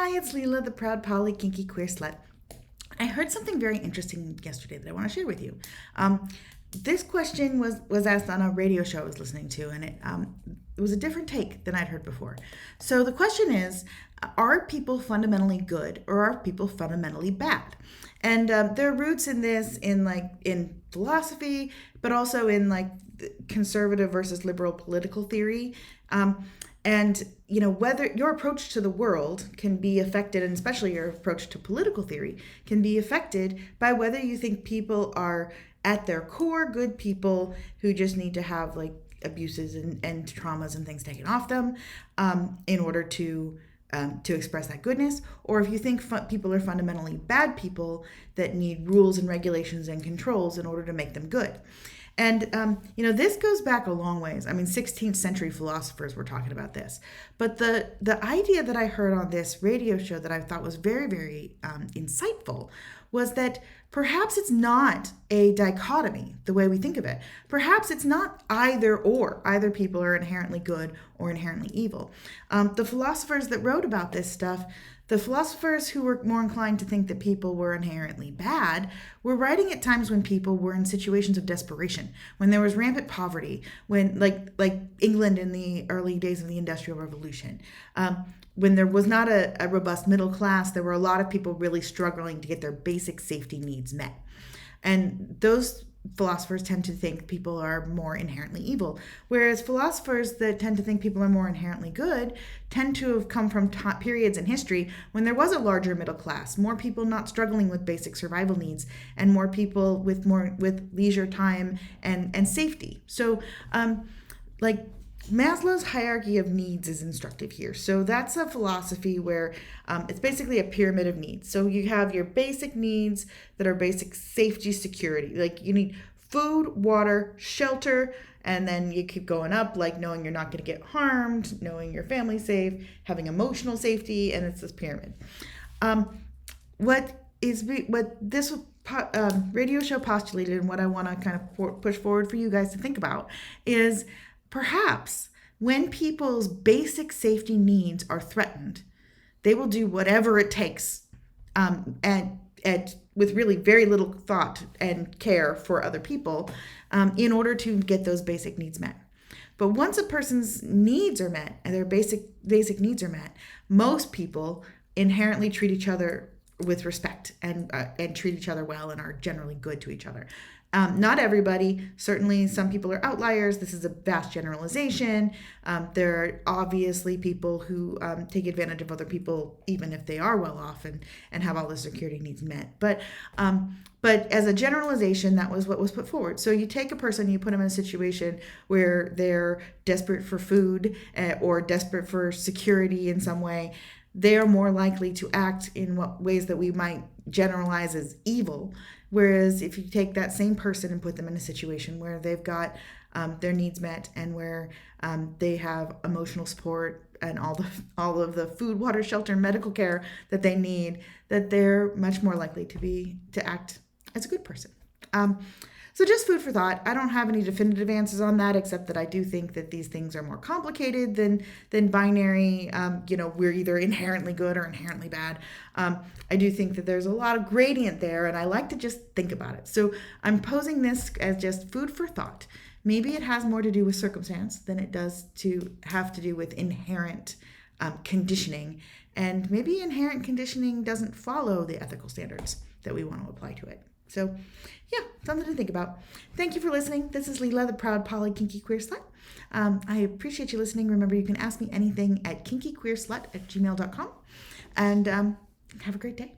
Hi, it's Leela, the proud Poly Kinky Queer Slut. I heard something very interesting yesterday that I want to share with you. This question was asked on a radio show I was listening to, and it was a different take than I'd heard before. So the question is, are people fundamentally good or are people fundamentally bad? And there are roots in this in philosophy, but also in conservative versus liberal political theory. And whether your approach to the world can be affected, and especially your approach to political theory can be affected by whether you think people are at their core good people who just need to have abuses and traumas and things taken off them in order to express that goodness, or if you think people are fundamentally bad people that need rules and regulations and controls in order to make them good. And, this goes back a long ways. I mean, 16th century philosophers were talking about this. But the idea that I heard on this radio show that I thought was very, very insightful was that perhaps it's not a dichotomy the way we think of it. Perhaps it's not either or. Either people are inherently good or inherently evil. The philosophers that wrote about this stuff, the philosophers who were more inclined to think that people were inherently bad were writing at times when people were in situations of desperation, when there was rampant poverty, when like England in the early days of the Industrial Revolution, when there was not a robust middle class, there were a lot of people really struggling to get their basic safety needs met. And those philosophers tend to think people are more inherently evil, whereas philosophers that tend to think people are more inherently good tend to have come from periods in history when there was a larger middle class, more people not struggling with basic survival needs, and more people with leisure time and safety. So Maslow's hierarchy of needs is instructive here. So that's a philosophy where it's basically a pyramid of needs. So you have your basic needs that are basic safety, security. Like you need food, water, shelter, and then you keep going up, like knowing you're not going to get harmed, knowing your family's safe, having emotional safety, and it's this pyramid. What this radio show postulated, and what I want to kind of push forward for you guys to think about is, perhaps when people's basic safety needs are threatened, they will do whatever it takes and with really very little thought and care for other people in order to get those basic needs met. But once a person's needs are met and their basic needs are met, most people inherently treat each other with respect and treat each other well and are generally good to each other. Not everybody. Certainly some people are outliers. This is a vast generalization. There are obviously people who take advantage of other people even if they are well off and have all the security needs met. But as a generalization, that was what was put forward. So you take a person, you put them in a situation where they're desperate for food or desperate for security in some way. They are more likely to act in what ways that we might generalize as evil. Whereas if you take that same person and put them in a situation where they've got their needs met and where they have emotional support and all of the food, water, shelter, and medical care that they need, that they're much more likely to act as a good person. So just food for thought. I don't have any definitive answers on that, except that I do think that these things are more complicated than binary. We're either inherently good or inherently bad. I do think that there's a lot of gradient there, and I like to just think about it. So I'm posing this as just food for thought. Maybe it has more to do with circumstance than it does to have to do with inherent conditioning. And maybe inherent conditioning doesn't follow the ethical standards that we want to apply to it. So, yeah, something to think about. Thank you for listening. This is Leela, the proud Poly Kinky Queer Slut. I appreciate you listening. Remember, you can ask me anything at kinkyqueerslut@gmail.com. And have a great day.